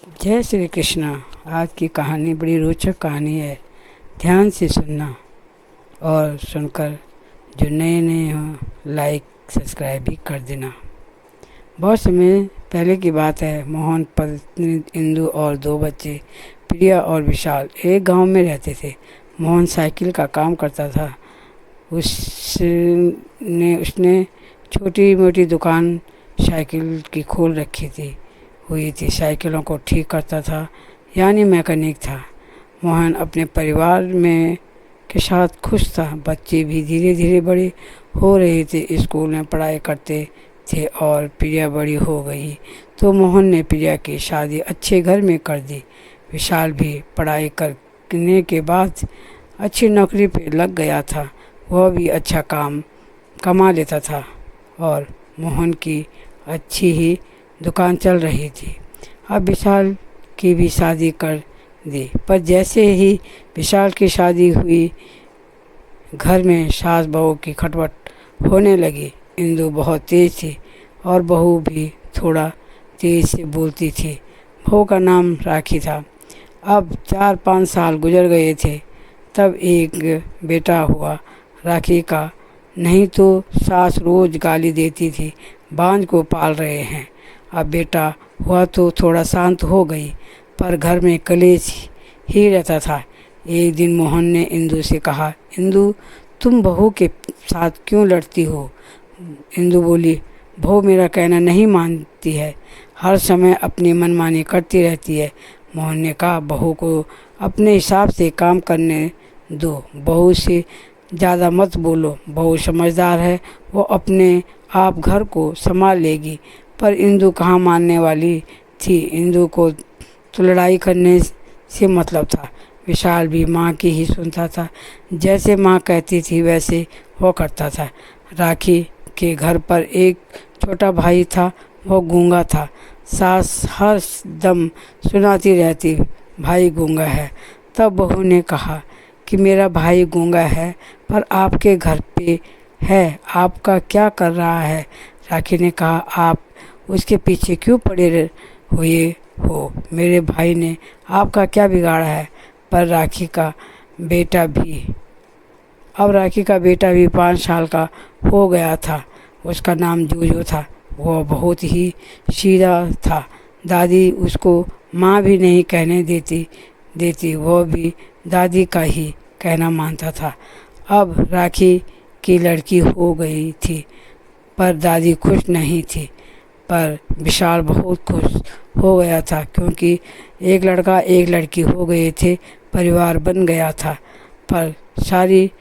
जय श्री कृष्णा। आज की कहानी बड़ी रोचक कहानी है। ध्यान से सुनना और सुनकर जो नए नए हों लाइक सब्सक्राइब भी कर देना। बहुत समय पहले की बात है। मोहन, पत्नी इंदु और दो बच्चे प्रिया और विशाल एक गांव में रहते थे। मोहन साइकिल का काम करता था। उसने छोटी मोटी दुकान साइकिल की खोल रखी हुई थी। साइकिलों को ठीक करता था, यानी मैकेनिक था। मोहन अपने परिवार में के साथ खुश था। बच्चे भी धीरे धीरे बड़े हो रहे थे, स्कूल में पढ़ाई करते थे और प्रिया बड़ी हो गई तो मोहन ने प्रिया की शादी अच्छे घर में कर दी। विशाल भी पढ़ाई करने के बाद अच्छी नौकरी पे लग गया था। वह भी अच्छा काम कमा लेता था और मोहन की अच्छी ही दुकान चल रही थी। अब विशाल की भी शादी कर दी, पर जैसे ही विशाल की शादी हुई घर में सास बहू की खटपट होने लगी। इंदु बहुत तेज थी और बहू भी थोड़ा तेज से बोलती थी। बहू का नाम राखी था। अब 4-5 साल गुजर गए थे, तब एक बेटा हुआ राखी का। नहीं तो सास रोज गाली देती थी, बांझ को पाल रहे हैं। अब बेटा हुआ तो थोड़ा शांत हो गई, पर घर में कलेश ही रहता था। एक दिन मोहन ने इंदु से कहा, इंदु, तुम बहू के साथ क्यों लड़ती हो? इंदु बोली, बहू मेरा कहना नहीं मानती है, हर समय अपनी मनमानी करती रहती है। मोहन ने कहा, बहू को अपने हिसाब से काम करने दो, बहू से ज़्यादा मत बोलो। बहू समझदार है, वो अपने आप घर को संभाल लेगी। पर इंदु कहाँ मानने वाली थी। इंदु को तो लड़ाई करने से मतलब था। विशाल भी माँ की ही सुनता था। जैसे माँ कहती थी वैसे वो करता था। राखी के घर पर एक छोटा भाई था, वो गूंगा था। सास हर दम सुनाती रहती, भाई गूंगा है। तब बहू ने कहा कि मेरा भाई गूंगा है, पर आपके घर पे है, आपका क्या कर रहा है? राखी ने कहा, आप उसके पीछे क्यों पड़े हुए हो? मेरे भाई ने आपका क्या बिगाड़ा है? पर राखी का बेटा भी 5 साल का हो गया था। उसका नाम जोजो था। वह बहुत ही सीधा था। दादी उसको माँ भी नहीं कहने देती, वह भी दादी का ही कहना मानता था। अब राखी की लड़की हो गई थी, पर दादी खुश नहीं थी। पर विशाल बहुत खुश हो गया था, क्योंकि एक लड़का एक लड़की हो गए थे, परिवार बन गया था। पर सारी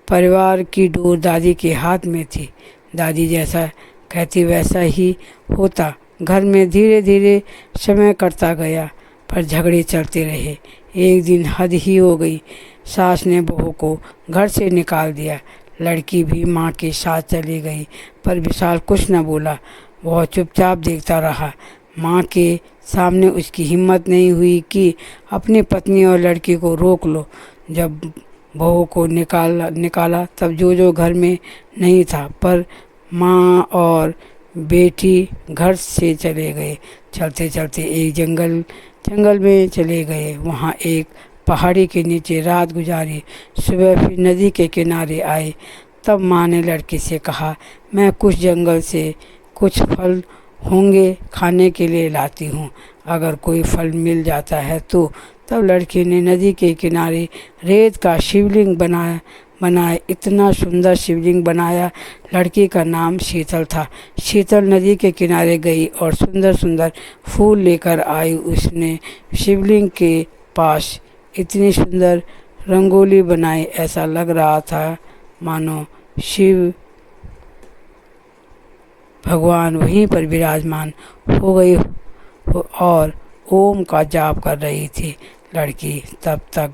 परिवार की डोर दादी के हाथ में थी। दादी जैसा कहती वैसा ही होता। घर में धीरे धीरे समय कटता गया, पर झगड़े चलते रहे। एक दिन हद ही हो गई। सास ने बहू को घर से निकाल दिया। लड़की भी माँ के साथ चली गई, पर विशाल कुछ न बोला। वह चुपचाप देखता रहा। माँ के सामने उसकी हिम्मत नहीं हुई कि अपनी पत्नी और लड़की को रोक लो। जब बहू को निकाला तब जो घर में नहीं था, पर माँ और बेटी घर से चले गए। चलते चलते एक जंगल में चले गए। वहाँ एक पहाड़ी के नीचे रात गुजारी। सुबह फिर नदी के किनारे आए। तब माँ ने लड़की से कहा, मैं कुछ जंगल से कुछ फल होंगे खाने के लिए लाती हूँ, अगर कोई फल मिल जाता है तो। तब लड़की ने नदी के किनारे रेत का शिवलिंग बनाया। इतना सुंदर शिवलिंग बनाया। लड़की का नाम शीतल था। शीतल नदी के किनारे गई और सुंदर सुंदर फूल लेकर आई। उसने शिवलिंग के पास इतनी सुंदर रंगोली बनाई, ऐसा लग रहा था मानो शिव भगवान वहीं पर विराजमान हो गई और ओम का जाप कर रही थी लड़की। तब तक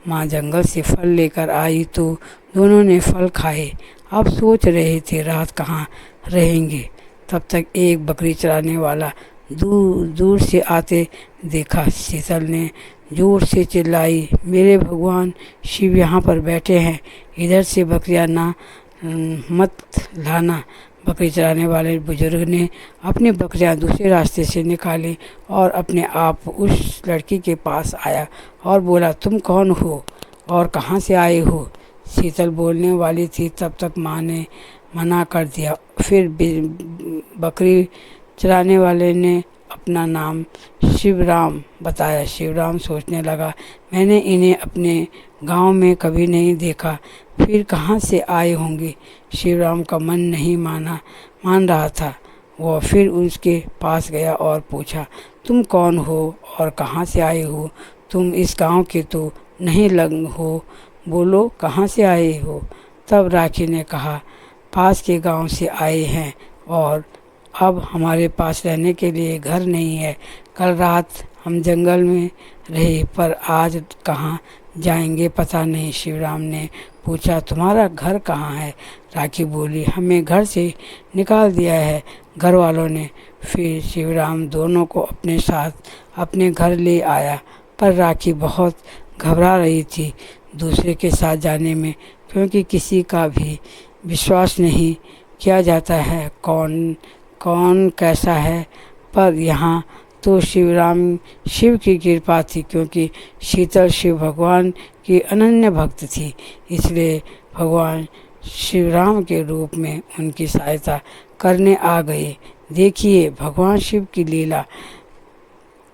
माँ जंगल से फल लेकर आई तो दोनों ने फल खाए। अब सोच रहे थे रात कहाँ रहेंगे। तब तक एक बकरी चराने वाला दूर दूर से आते देखा। शीतल ने जोर से चिल्लाई, मेरे भगवान शिव यहाँ पर बैठे हैं, इधर से बकरियाँ मत लाना। बकरी चराने वाले बुजुर्ग ने अपनी बकरियां दूसरे रास्ते से निकाली और अपने आप उस लड़की के पास आया और बोला, तुम कौन हो और कहाँ से आए हो? शीतल बोलने वाली थी, तब तक माँ ने मना कर दिया। फिर बकरी चराने वाले ने अपना नाम शिवराम बताया। शिवराम सोचने लगा, मैंने इन्हें अपने गांव में कभी नहीं देखा, फिर कहाँ से आए होंगे। शिवराम का मन नहीं मान रहा था। वह फिर उसके पास गया और पूछा, तुम कौन हो और कहाँ से आए हो? तुम इस गांव के तो नहीं लग हो, बोलो कहाँ से आए हो? तब राखी ने कहा, पास के गांव से आए हैं और अब हमारे पास रहने के लिए घर नहीं है। कल रात हम जंगल में रहे, पर आज कहाँ जाएंगे पता नहीं। शिवराम ने पूछा, तुम्हारा घर कहाँ है? राखी बोली, हमें घर से निकाल दिया है घर वालों ने। फिर शिवराम दोनों को अपने साथ अपने घर ले आया, पर राखी बहुत घबरा रही थी दूसरे के साथ जाने में, क्योंकि किसी का भी विश्वास नहीं किया जाता है कौन कैसा है। पर यहाँ तो शिव की कृपा थी, क्योंकि शीतल शिव भगवान की अनन्य भक्त थी, इसलिए भगवान शिवराम के रूप में उनकी सहायता करने आ गए। देखिए भगवान शिव की लीला।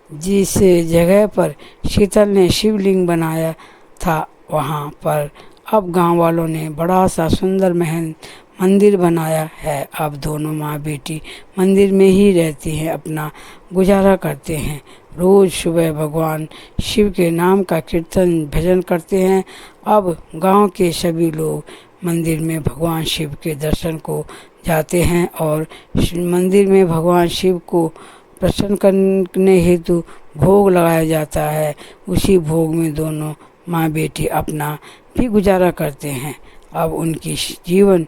जिस जगह पर शीतल ने शिवलिंग बनाया था, वहाँ पर अब गांव वालों ने बड़ा सा सुंदर मंदिर बनाया है। अब दोनों माँ बेटी मंदिर में ही रहती हैं, अपना गुजारा करते हैं। रोज़ सुबह भगवान शिव के नाम का कीर्तन भजन करते हैं। अब गांव के सभी लोग मंदिर में भगवान शिव के दर्शन को जाते हैं और मंदिर में भगवान शिव को प्रसन्न करने हेतु भोग लगाया जाता है। उसी भोग में दोनों माँ बेटी अपना भी गुजारा करते हैं। अब उनकी जीवन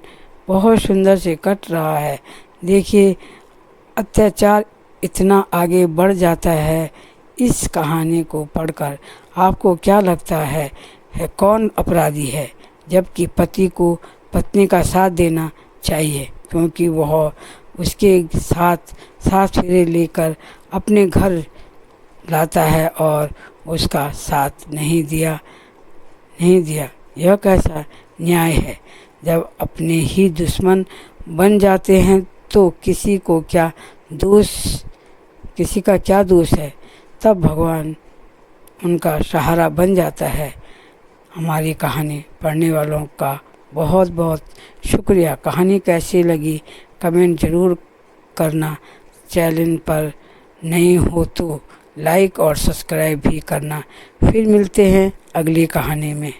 बहुत सुंदर से कट रहा है। देखिए अत्याचार इतना आगे बढ़ जाता है। इस कहानी को पढ़कर आपको क्या लगता है कौन अपराधी है? जबकि पति को पत्नी का साथ देना चाहिए, क्योंकि वह उसके साथ फेरे लेकर अपने घर लाता है और उसका साथ नहीं दिया। यह कैसा न्याय है? जब अपने ही दुश्मन बन जाते हैं तो किसी का क्या दोष है? तब भगवान उनका सहारा बन जाता है। हमारी कहानी पढ़ने वालों का बहुत बहुत शुक्रिया। कहानी कैसी लगी कमेंट ज़रूर करना। चैनल पर नए हो तो लाइक और सब्सक्राइब भी करना। फिर मिलते हैं अगली कहानी में।